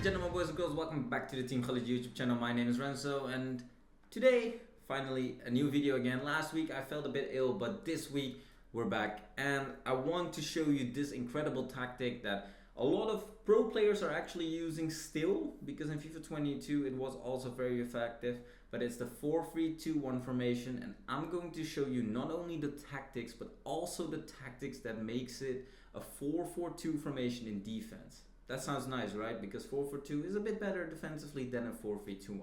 gentlemen, boys and girls, welcome back to the Team Gullit YouTube channel. My name is Renzo, and today, finally, a new video again. Last week I felt a bit ill, but this week we're back, and I want to show you this incredible tactic that a lot of pro players are actually using still, because in FIFA 22 it was also very effective, but it's the 4-3-2-1 formation, and I'm going to show you not only the tactics, but also the tactics that makes it a 4-4-2 formation in defense. That sounds nice, right? Because 4-4-2 is a bit better defensively than a 4-3-2-1.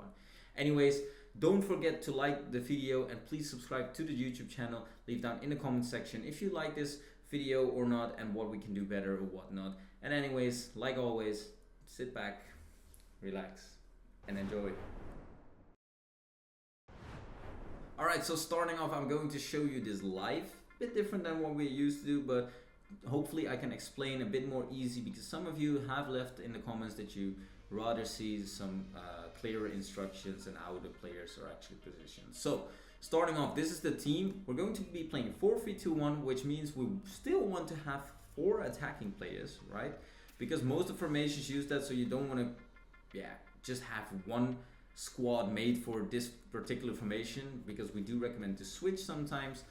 Anyways, don't forget to like the video and please subscribe to the YouTube channel. Leave down in the comment section if you like this video or not and what we can do better or whatnot. And anyways, like always, sit back, relax, and enjoy. Alright, so starting off, I'm going to show you this live. A bit different than what we used to do, but hopefully I can explain a bit more easy, because some of you have left in the comments that you rather see some clearer instructions and how the players are actually positioned. So starting off, this is the team. We're going to be playing 4-3-2-1, which means we still want to have 4 attacking players, right? Because most of formations use that, so you don't want to just have one squad made for this particular formation, because we do recommend to switch sometimes.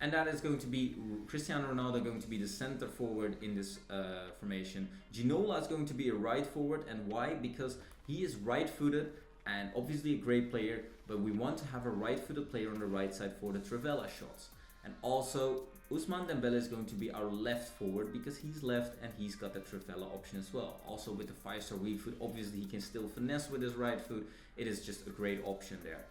And that is going to be Cristiano Ronaldo going to be the center forward in this formation. Ginola is going to be a right forward, and why? Because he is right-footed and obviously a great player, but we want to have a right-footed player on the right side for the Trivela shots. And also Ousmane Dembele is going to be our left forward because he's left and he's got the Trivela option as well. Also with the 5-star weak foot, obviously he can still finesse with his right foot. It is just a great option there.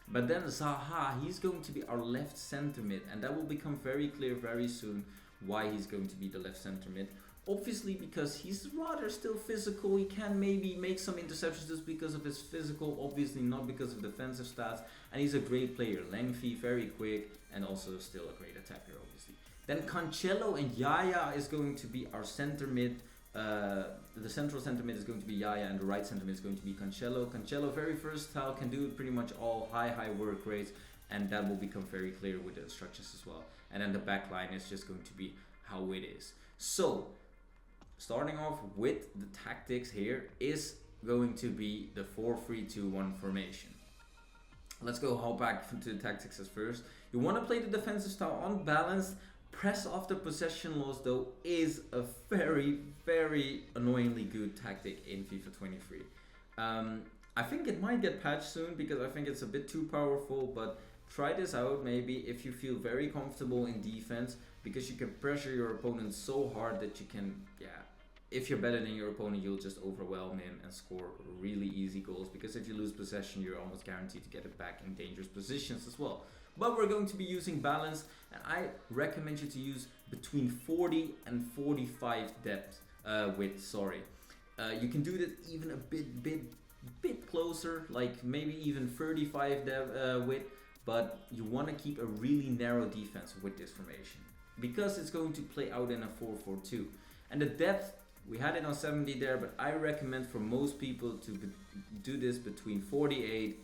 But then Zaha, he's going to be our left center mid, and that will become very clear very soon why he's going to be the left center mid. Obviously because he's rather still physical, he can maybe make some interceptions just because of his physical, obviously not because of defensive stats, and he's a great player, lengthy, very quick, and also still a great attacker obviously. Then Cancelo and Yaya is going to be our center mid. The central center mid is going to be Yaya and the right center mid is going to be Cancelo. Cancelo very versatile, can do pretty much all high work rates, and that will become very clear with the instructions as well. And then the back line is just going to be how it is. So starting off with the tactics here is going to be the 4-3-2-1 formation. Let's go hop back to the tactics as first. You want to play the defensive style unbalanced. Press after possession loss though is a very annoyingly good tactic in FIFA 23. I think it might get patched soon because I think it's a bit too powerful, but try this out maybe if you feel very comfortable in defense, because you can pressure your opponent so hard that you can, if you're better than your opponent, you'll just overwhelm him and score really easy goals, because if you lose possession, you're almost guaranteed to get it back in dangerous positions as well. But we're going to be using balance, and I recommend you to use between 40 and 45 depth width. You can do that even a bit closer, like maybe even 35 depth width, but you want to keep a really narrow defense with this formation because it's going to play out in a 4-4-2. And the depth, we had it on 70 there, but I recommend for most people to do this between 48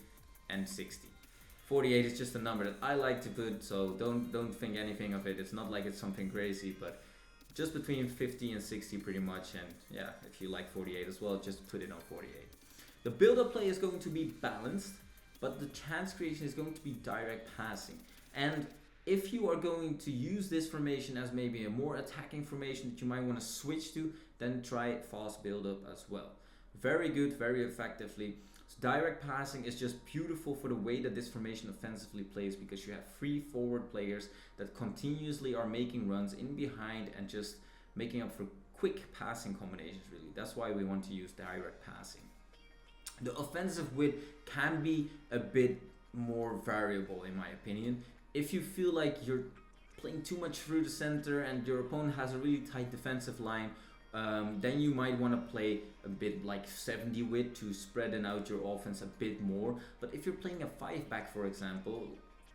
and 60. 48 is just a number that I like to put, so don't think anything of it. It's not like it's something crazy, but just between 50 and 60 pretty much. And yeah, if you like 48 as well, just put it on 48. The build-up play is going to be balanced, but the chance creation is going to be direct passing. And if you are going to use this formation as maybe a more attacking formation that you might want to switch to, then try fast build-up as well. Very good, very effectively. Direct passing is just beautiful for the way that this formation offensively plays, because you have 3 forward players that continuously are making runs in behind and just making up for quick passing combinations really. That's why we want to use direct passing. The offensive width can be a bit more variable in my opinion. If you feel like you're playing too much through the center and your opponent has a really tight defensive line, then you might want to play a bit like 70 width to spreading out your offense a bit more. But if you're playing a 5-back, for example,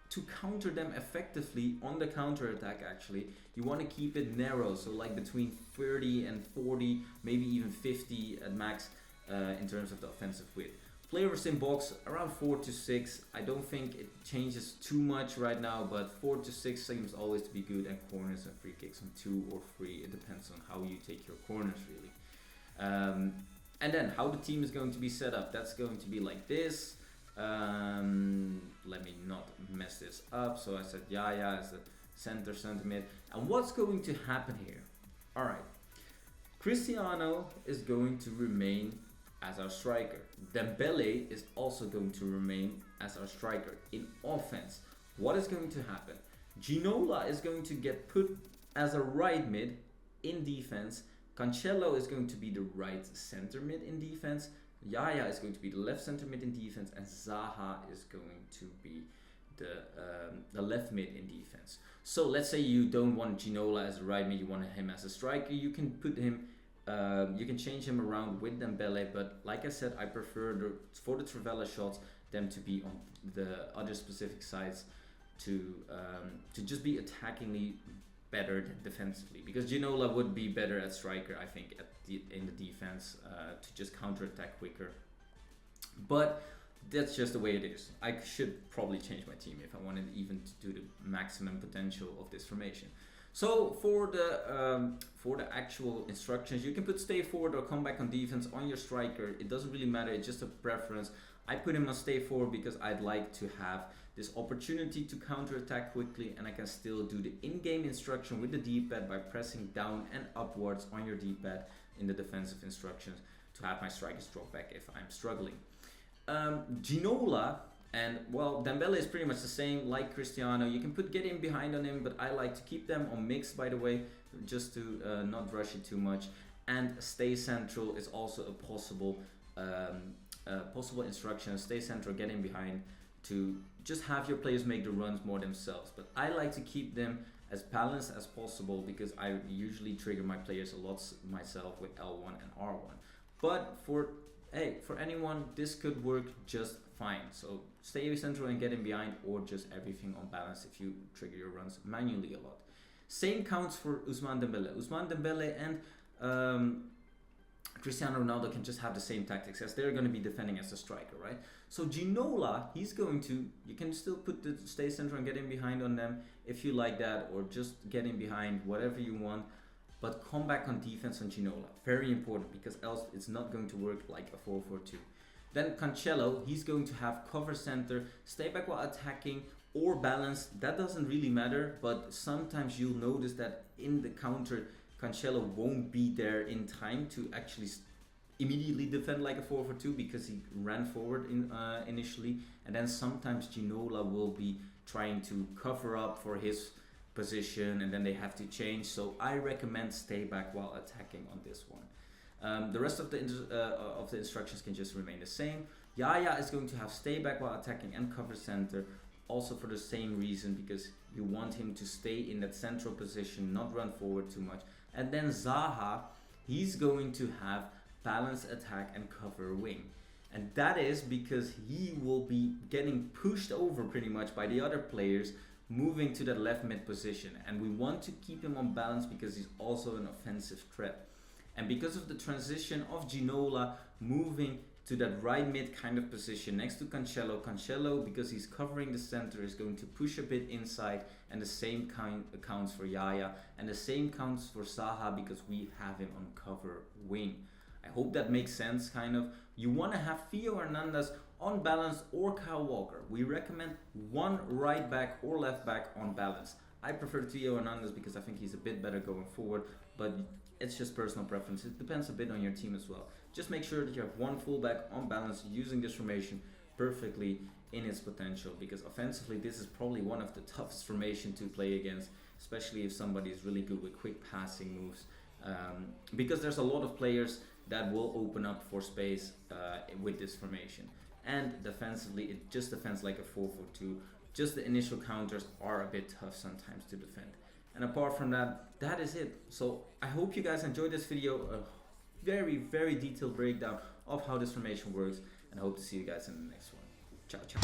to counter them effectively on the counter attack, actually you want to keep it narrow, so like between 30 and 40, maybe even 50 at max in terms of the offensive width. Players in box around 4 to 6. I don't think it changes too much right now, but 4 to 6 seems always to be good, and corners and free kicks on 2 or 3. It depends on how you take your corners really. And then how the team is going to be set up, that's going to be like this. Let me not mess this up. So I said Yaya as the center mid. And what's going to happen here? All right, Cristiano is going to remain as our striker. Dembele is also going to remain as our striker. In offense, what is going to happen? Ginola is going to get put as a right mid. In defense, Cancelo is going to be the right center mid in defense. Yaya is going to be the left center mid in defense, and Zaha is going to be the left mid in defense. So let's say you don't want Ginola as a right mid, you want him as a striker. You can put him, you can change him around with Dembele, but like I said, I prefer for the Trivela shots them to be on the other specific sides to just be attackingly better than defensively, because Ginola would be better at striker, I think, in the defense to just counter-attack quicker. But that's just the way it is. I should probably change my team if I wanted even to do the maximum potential of this formation. So for the actual instructions, you can put stay forward or come back on defense on your striker. It doesn't really matter, it's just a preference. I put him on stay forward because I'd like to have this opportunity to counter-attack quickly, and I can still do the in-game instruction with the D-pad by pressing down and upwards on your D-pad in the defensive instructions to have my strikers drop back if I'm struggling. Ginola and, well, Dembele is pretty much the same like Cristiano. You can get in behind on him, but I like to keep them on mix, by the way, just to not rush it too much. And stay central is also a possible instruction. Stay central, get in behind, to just have your players make the runs more themselves. But I like to keep them as balanced as possible because I usually trigger my players a lot myself with L1 and R1. But for anyone, this could work just fine. So stay central and get in behind, or just everything on balance if you trigger your runs manually a lot. Same counts for Ousmane Dembele. Ousmane Dembele and Cristiano Ronaldo can just have the same tactics as they're going to be defending as a striker, right? So Ginola, you can still put the stay central and get in behind on them if you like that, or just get in behind, whatever you want. But come back on defense on Ginola. Very important, because else it's not going to work like a 4-4-2. Then Cancelo, he's going to have cover center, stay back while attacking, or balance. That doesn't really matter, but sometimes you'll notice that in the counter, Cancelo won't be there in time to actually immediately defend like a 4-4-2 because he ran forward initially, and then sometimes Ginola will be trying to cover up for his position, and then they have to change. So I recommend stay back while attacking on this one. The rest of the instructions can just remain the same. Yaya is going to have stay back while attacking and cover center, also for the same reason, because you want him to stay in that central position, not run forward too much. And then Zaha, he's going to have balance attack and cover wing. And that is because he will be getting pushed over pretty much by the other players, moving to that left mid position. And we want to keep him on balance because he's also an offensive threat. And because of the transition of Ginola moving to that right mid kind of position next to Cancelo, because he's covering the center, is going to push a bit inside, and the same counts for Yaya, and the same counts for Zaha because we have him on cover wing. I hope that makes sense, kind of. You want to have Theo Hernandez on balance or Kyle Walker. We recommend one right back or left back on balance. I prefer Theo Hernandez because I think he's a bit better going forward, but it's just personal preference. It depends a bit on your team as well. Just make sure that you have one fullback on balance using this formation perfectly in its potential, because offensively this is probably one of the toughest formation to play against, especially if somebody is really good with quick passing moves, because there's a lot of players that will open up for space with this formation. And defensively, it just defends like a 4-4-2. Just the initial counters are a bit tough sometimes to defend. And apart from that, that is it. So I hope you guys enjoyed this video. A very, very detailed breakdown of how this formation works. And I hope to see you guys in the next one. Ciao, ciao.